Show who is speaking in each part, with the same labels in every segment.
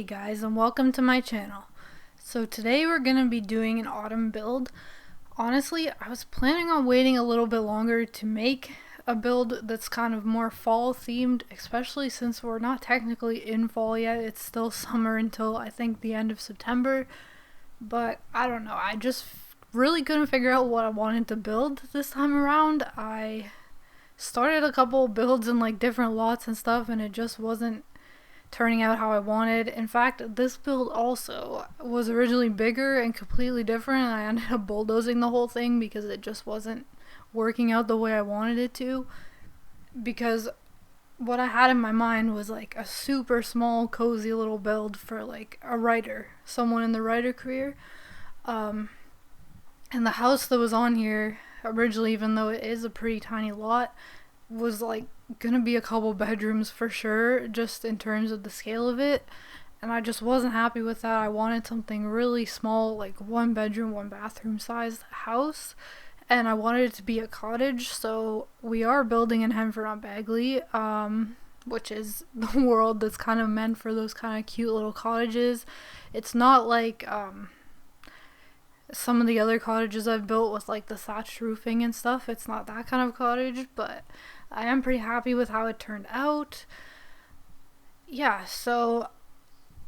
Speaker 1: Hey guys, and welcome to my channel. So today we're going to be doing an autumn build. Honestly, I was planning on waiting a little bit longer to make a build that's kind of more fall themed, especially since we're not technically in fall yet. It's still summer until I think the end of September. But I don't know, I just really couldn't figure out what I wanted to build this time around. I started a couple builds in like different lots and stuff, and it just wasn't turning out how I wanted. In fact, this build also was originally bigger and completely different, and I ended up bulldozing the whole thing because it just wasn't working out the way I wanted it to. Because what I had in my mind was like a super small, cozy little build for like a writer, someone in the writer career. And the house that was on here originally, even though it is a pretty tiny lot, was like gonna be a couple bedrooms for sure, just in terms of the scale of it, and I just wasn't happy with that. I wanted something really small, like 1 bedroom, 1 bathroom sized house, and I wanted it to be a cottage. So we are building in Henford-on-Bagley, which is the world that's kind of meant for those kind of cute little cottages. It's not like some of the other cottages I've built with like the thatched roofing and stuff. It's not that kind of cottage, but I am pretty happy with how it turned out. Yeah, so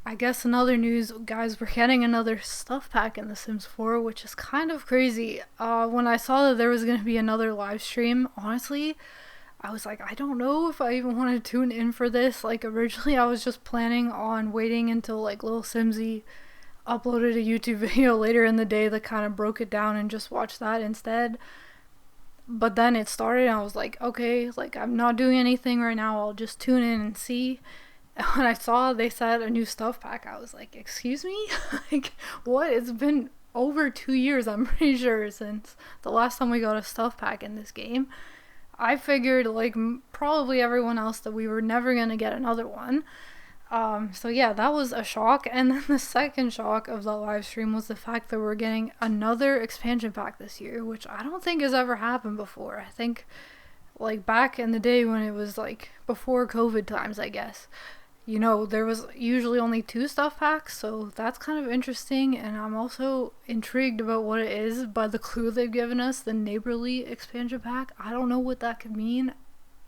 Speaker 1: I guess in other news, guys, we're getting another stuff pack in The Sims 4, which is kind of crazy. When I saw that there was going to be another live stream, honestly, I was like, I don't know if I even want to tune in for this. Like, originally I was just planning on waiting until like Little Simsy uploaded a YouTube video later in the day that kind of broke it down and just watch that instead. But then it started and I was like, okay, like I'm not doing anything right now, I'll just tune in and see. And when I saw they said a new stuff pack, I was like, excuse me? Like, what? It's been over 2 years, I'm pretty sure, since the last time we got a stuff pack in this game. I figured, like probably everyone else, that we were never gonna get another one. So yeah, that was a shock. And then the second shock of the live stream was the fact that we're getting another expansion pack this year, which I don't think has ever happened before. I think like back in the day when it was like before COVID times, I guess, you know, there was usually only 2 stuff packs, so that's kind of interesting. And I'm also intrigued about what it is by the clue they've given us, the neighborly expansion pack. I don't know what that could mean.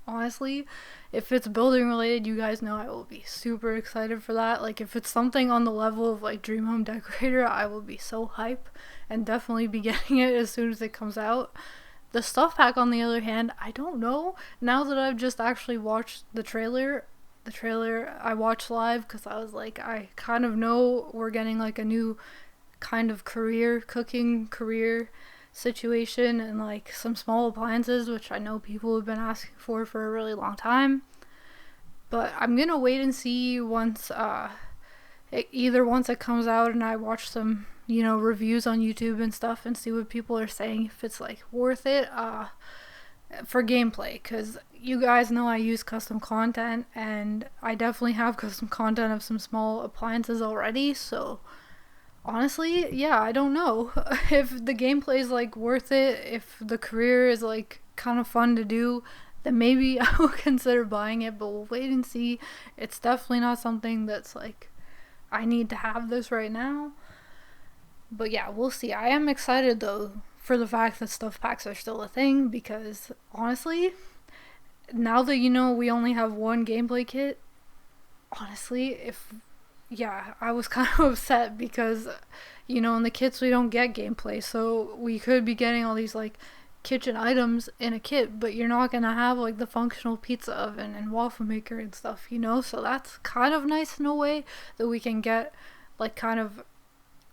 Speaker 1: Honestly, if it's building related, you guys know I will be super excited for that. Like, if it's something on the level of like Dream Home Decorator, I will be so hype and definitely be getting it as soon as it comes out. The stuff pack, on the other hand, I don't know. Now that I've just actually watched the trailer I watched live because I was like, I kind of know we're getting like a new kind of cooking career situation, and like some small appliances, which I know people have been asking for a really long time. But I'm gonna wait and see once once it comes out and I watch some, you know, reviews on YouTube and stuff, and see what people are saying, if it's like worth it for gameplay, because you guys know I use custom content, and I definitely have custom content of some small appliances already. So honestly, yeah, I don't know if the gameplay is like worth it, if the career is like kind of fun to do, then maybe I will consider buying it, but we'll wait and see. It's definitely not something that's like, I need to have this right now. But yeah, we'll see. I am excited though for the fact that stuff packs are still a thing, because honestly, now that you know we only have one gameplay kit, honestly, I was kind of upset because, you know, in the kits we don't get gameplay, so we could be getting all these like kitchen items in a kit, but you're not gonna have like the functional pizza oven and waffle maker and stuff, you know. So that's kind of nice in a way, that we can get like kind of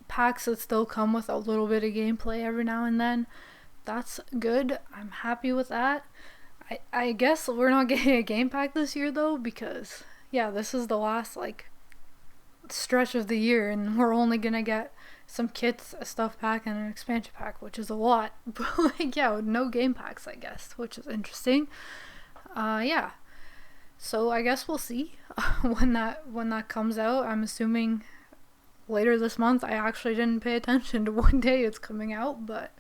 Speaker 1: packs that still come with a little bit of gameplay every now and then. That's good. I'm happy with that. I guess we're not getting a game pack this year though, because yeah, this is the last like stretch of the year, and we're only gonna get some kits, a stuff pack, and an expansion pack, which is a lot. But like, yeah, no game packs, I guess, which is interesting. Yeah, so I guess we'll see when that comes out. I'm assuming later this month. I actually didn't pay attention to what day it's coming out, but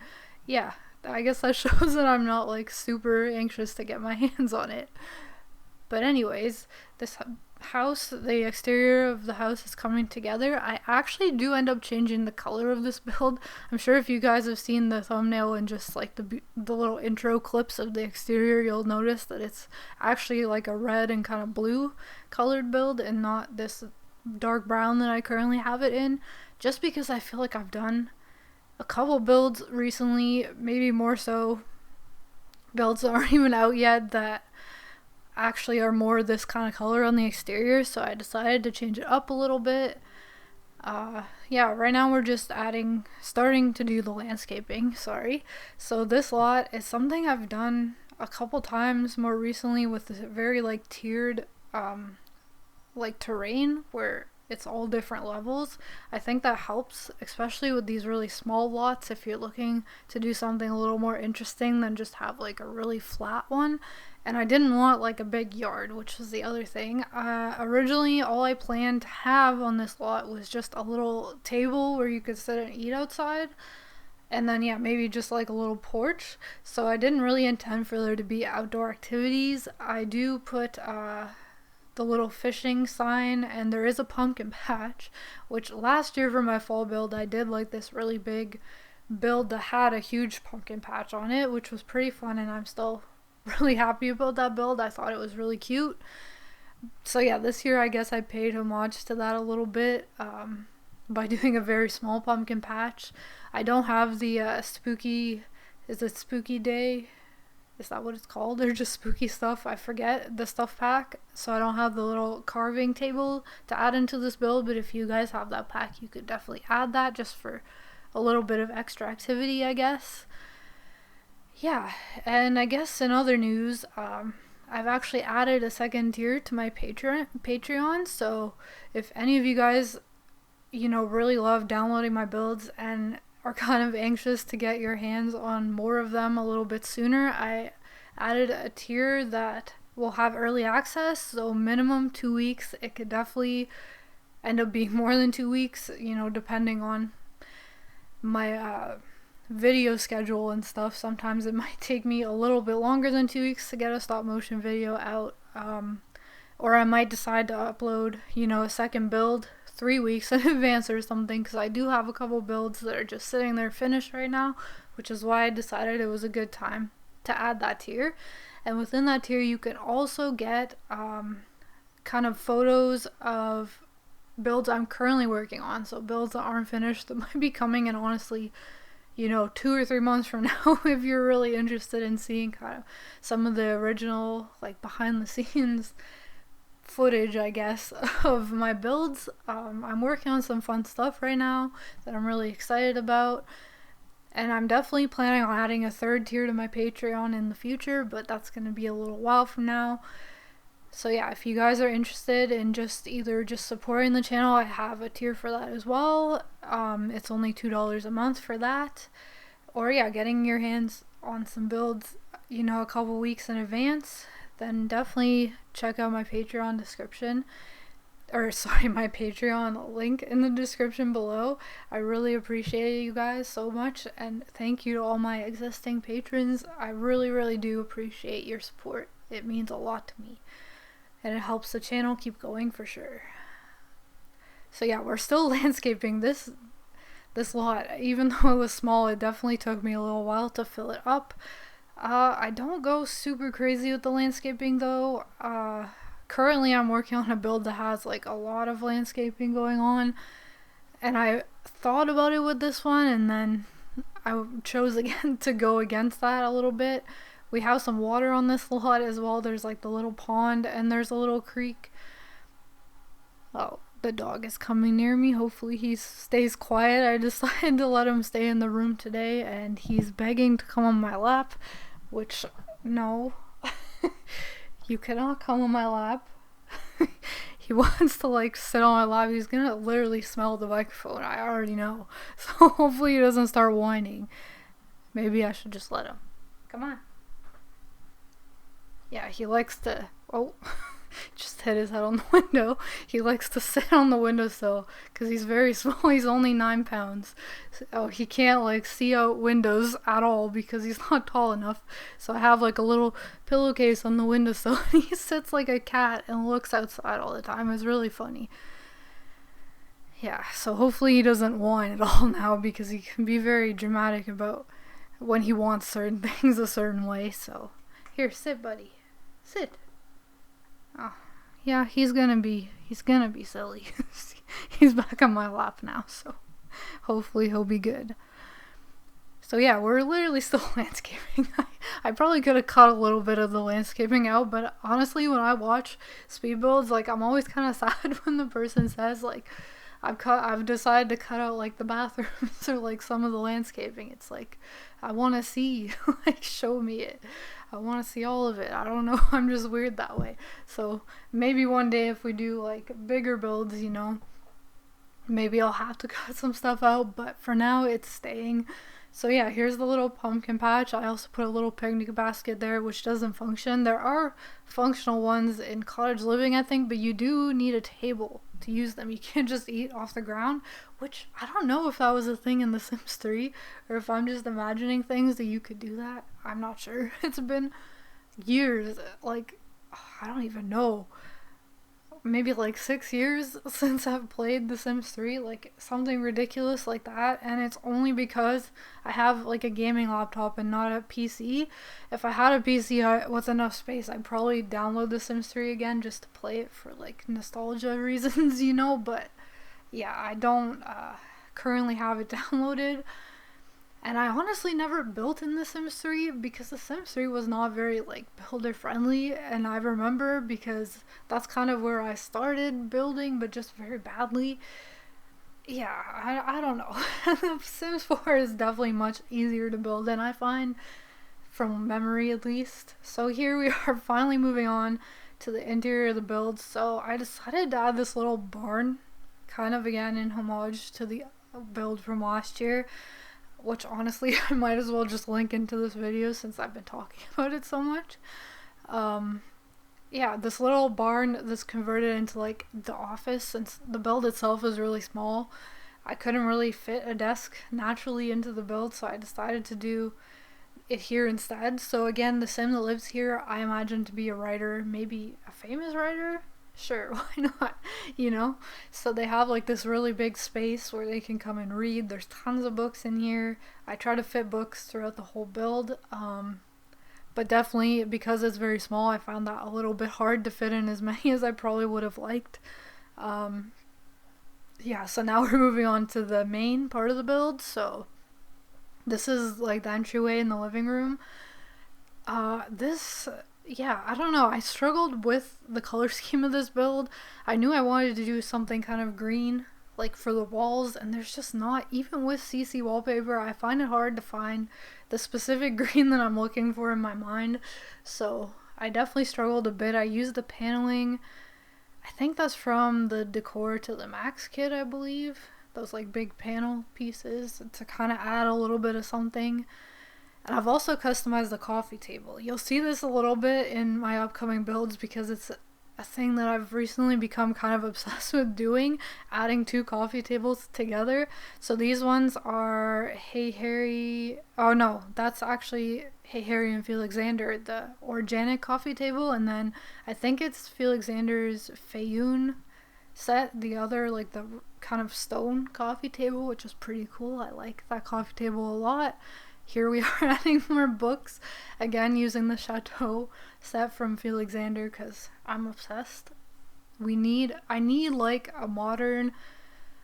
Speaker 1: yeah, I guess that shows that I'm not like super anxious to get my hands on it. But anyways, this house, the exterior of the house is coming together, I actually do end up changing the color of this build. I'm sure if you guys have seen the thumbnail and just like the little intro clips of the exterior, you'll notice that it's actually like a red and kind of blue colored build and not this dark brown that I currently have it in, just because I feel like I've done a couple builds recently, maybe more so builds that aren't even out yet, that actually are more this kind of color on the exterior, so I decided to change it up a little bit. Yeah, right now we're just starting to do the landscaping, So this lot is something I've done a couple times more recently with this very like tiered like terrain where it's all different levels. I think that helps, especially with these really small lots, if you're looking to do something a little more interesting than just have like a really flat one. And I didn't want like a big yard, which was the other thing. Originally, all I planned to have on this lot was just a little table where you could sit and eat outside. And then, yeah, maybe just like a little porch. So I didn't really intend for there to be outdoor activities. I do put the little fishing sign, and there is a pumpkin patch, which last year for my fall build, I did like this really big build that had a huge pumpkin patch on it, which was pretty fun, and I'm still really happy about that build. I thought it was really cute. So yeah, this year I guess I paid homage to that a little bit by doing a very small pumpkin patch. I don't have the spooky day? Is that what it's called? Or just spooky stuff? I forget, the stuff pack. So I don't have the little carving table to add into this build, but if you guys have that pack, you could definitely add that just for a little bit of extra activity, I guess. Yeah, and I guess in other news, I've actually added a second tier to my Patreon, so if any of you guys, really love downloading my builds and are kind of anxious to get your hands on more of them a little bit sooner, I added a tier that will have early access, so minimum 2 weeks. It could definitely end up being more than 2 weeks, depending on my video schedule and stuff. Sometimes it might take me a little bit longer than 2 weeks to get a stop motion video out, or I might decide to upload a second build 3 weeks in advance or something, because I do have a couple builds that are just sitting there finished right now, which is why I decided it was a good time to add that tier. And within that tier you can also get kind of photos of builds I'm currently working on, so builds that aren't finished that might be coming in, honestly, 2 or 3 months from now, if you're really interested in seeing kind of some of the original, like, behind the scenes footage, I guess, of my builds. I'm working on some fun stuff right now that I'm really excited about, and I'm definitely planning on adding a third tier to my Patreon in the future, but that's going to be a little while from now. So yeah, if you guys are interested in just supporting the channel, I have a tier for that as well. It's only $2 a month for that. Or yeah, getting your hands on some builds, a couple weeks in advance, then definitely check out my Patreon description. My Patreon link in the description below. I really appreciate you guys so much, and thank you to all my existing patrons. I really, really do appreciate your support. It means a lot to me, and it helps the channel keep going for sure. So yeah, we're still landscaping this lot. Even though it was small, it definitely took me a little while to fill it up. I don't go super crazy with the landscaping though. Currently I'm working on a build that has like a lot of landscaping going on, and I thought about it with this one, and then I chose again to go against that a little bit. We have some water on this lot as well. There's like the little pond, and there's a little creek. Oh, the dog is coming near me. Hopefully he stays quiet. I decided to let him stay in the room today, and he's begging to come on my lap, which, no. You cannot come on my lap. He wants to like sit on my lap. He's gonna literally smell the microphone. I already know. So hopefully he doesn't start whining. Maybe I should just let him. Come on. Yeah, he likes to... Oh. just hit his head on the window. He likes to sit on the windowsill because he's very small. He's only 9 pounds. So he can't like see out windows at all because he's not tall enough. So I have like a little pillowcase on the windowsill and he sits like a cat and looks outside all the time. It's really funny. Yeah, so hopefully he doesn't whine at all now because he can be very dramatic about when he wants certain things a certain way. So here, sit, buddy. Sit. Oh, yeah, he's gonna be silly. He's back on my lap now, so hopefully he'll be good. So yeah, we're literally still landscaping. I probably could have cut a little bit of the landscaping out, but honestly, when I watch speed builds, like, I'm always kind of sad when the person says, like, I've decided to cut out, like, the bathrooms or, like, some of the landscaping. It's like, I want to see, like, show me it. I want to see all of it. I don't know. I'm just weird that way. So maybe one day if we do, like, bigger builds, you know, maybe I'll have to cut some stuff out. But for now, it's staying. So yeah, here's the little pumpkin patch. I also put a little picnic basket there, which doesn't function. There are functional ones in cottage living, I think, but you do need a table to use them. You can't just eat off the ground, which I don't know if that was a thing in The Sims 3 or if I'm just imagining things that you could do that. I'm not sure. It's been years, like, I don't even know. Maybe like 6 years since I've played The Sims 3, like something ridiculous like that, and it's only because I have like a gaming laptop and not a PC. If I had a PC with enough space, I'd probably download The Sims 3 again just to play it for like nostalgia reasons, you know, but yeah, I don't currently have it downloaded. And I honestly never built in The Sims 3 because The Sims 3 was not very, like, builder friendly. And I remember because that's kind of where I started building, but just very badly. Yeah, I don't know. The Sims 4 is definitely much easier to build than I find, from memory at least. So here we are finally moving on to the interior of the build. So I decided to add this little barn, kind of again in homage to the build from last year. Which honestly, I might as well just link into this video since I've been talking about it so much. Yeah, this little barn that's converted into like the office, since the build itself is really small. I couldn't really fit a desk naturally into the build, so I decided to do it here instead. So again, the sim that lives here, I imagine to be a writer, maybe a famous writer? Sure, why not, you know? So they have like this really big space where they can come and read. There's tons of books in here. I try to fit books throughout the whole build, but definitely because it's very small, I found that a little bit hard to fit in as many as I probably would have liked. Yeah, so now we're moving on to the main part of the build. So this is like the entryway in the living room. Yeah, I don't know. I struggled with the color scheme of this build. I knew I wanted to do something kind of green, like for the walls, and there's just not, even with CC wallpaper, I find it hard to find the specific green that I'm looking for in my mind. So I definitely struggled a bit. I used the paneling. I think that's from the Decor to the Max kit, I believe. Those like big panel pieces to kind of add a little bit of something. And I've also customized the coffee table. You'll see this a little bit in my upcoming builds because it's a thing that I've recently become kind of obsessed with doing, adding 2 coffee tables together. So these ones are Hey Harry, oh no, that's actually Hey Harry and Felixander, the organic coffee table, and then I think it's Felixander's Fayoun set, the other, like the kind of stone coffee table, which is pretty cool. I like that coffee table a lot. Here we are adding more books, again using the Chateau set from Felixander because I'm obsessed. I need like a modern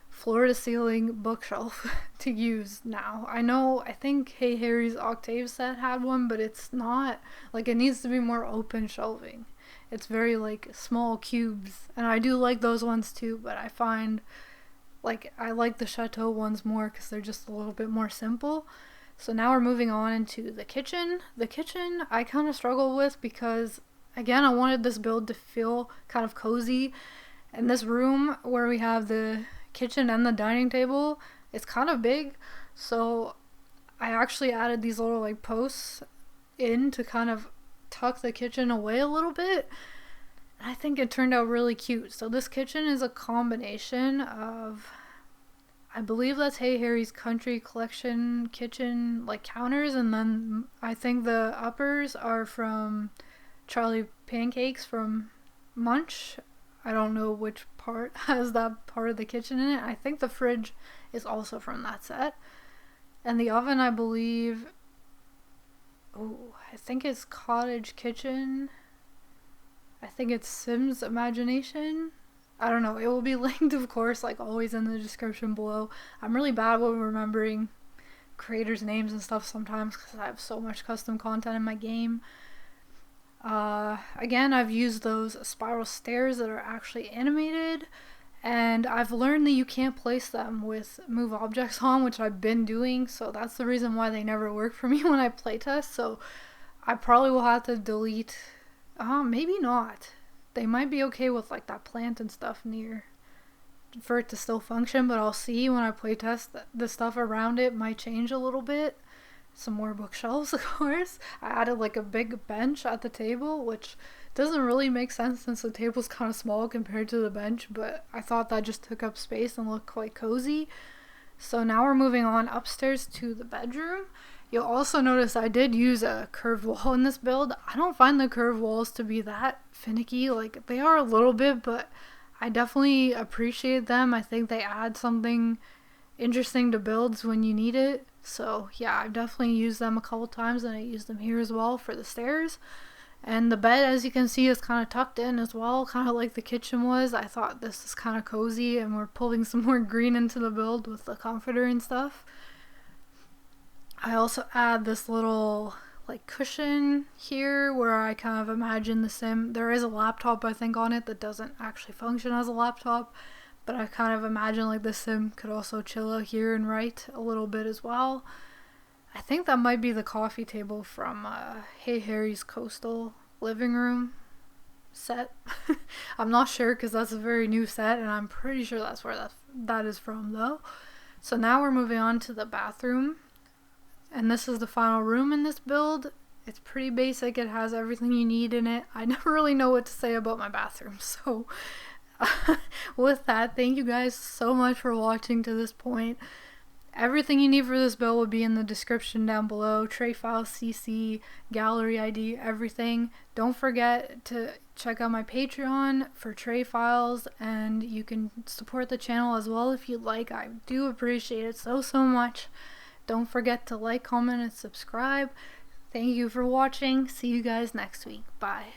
Speaker 1: floor-to-ceiling bookshelf to use now. I think Hey Harry's Octave set had one, but it's not, like, it needs to be more open shelving. It's very like small cubes, and I do like those ones too, but I find like I like the Chateau ones more because they're just a little bit more simple. So now we're moving on into the kitchen. The kitchen I kind of struggle with because, again, I wanted this build to feel kind of cozy. And this room where we have the kitchen and the dining table, it's kind of big. So I actually added these little like posts in to kind of tuck the kitchen away a little bit. I think it turned out really cute. So this kitchen is a combination of, I believe that's Hey Harry's Country Collection kitchen like counters, and then I think the uppers are from Charlie Pancakes from Munch. I don't know which part has that part of the kitchen in it. I think the fridge is also from that set. And the oven, I believe, I think it's Cottage Kitchen. I think it's Sim's Imagination. I don't know. It will be linked, of course, like always in the description below. I'm really bad with remembering creators' names and stuff sometimes because I have so much custom content in my game. Again, I've used those spiral stairs that are actually animated, and I've learned that you can't place them with move objects on, which I've been doing, so that's the reason why they never work for me when I playtest. So I probably will have to delete, maybe not. They might be okay with like that plant and stuff near for it to still function, but I'll see when I playtest. The stuff around it might change a little bit. Some more bookshelves, of course. I added like a big bench at the table, which doesn't really make sense since the table's kind of small compared to the bench, but I thought that just took up space and looked quite cozy. So now we're moving on upstairs to the bedroom. You'll also notice I did use a curved wall in this build. I don't find the curved walls to be that finicky. Like, they are a little bit, but I definitely appreciate them. I think they add something interesting to builds when you need it. So yeah, I've definitely used them a couple times, and I used them here as well for the stairs. And the bed, as you can see, is kind of tucked in as well, kind of like the kitchen was. I thought this is kind of cozy, and we're pulling some more green into the build with the comforter and stuff. I also add this little like cushion here where I kind of imagine the sim. There is a laptop, I think, on it that doesn't actually function as a laptop, but I kind of imagine like the sim could also chill out here and write a little bit as well. I think that might be the coffee table from Hey Harry's Coastal Living Room set. I'm not sure because that's a very new set, and I'm pretty sure that's where that is from though. So now we're moving on to the bathroom, and this is the final room in this build. It's pretty basic. It has everything you need in it. I never really know what to say about my bathroom, so with that, thank you guys so much for watching to this point. Everything you need for this build will be in the description down below. Tray file, CC, gallery ID, everything. Don't forget to check out my Patreon for tray files, and you can support the channel as well if you'd like. I do appreciate it so much. Don't forget to like, comment, and subscribe. Thank you for watching. See you guys next week. Bye.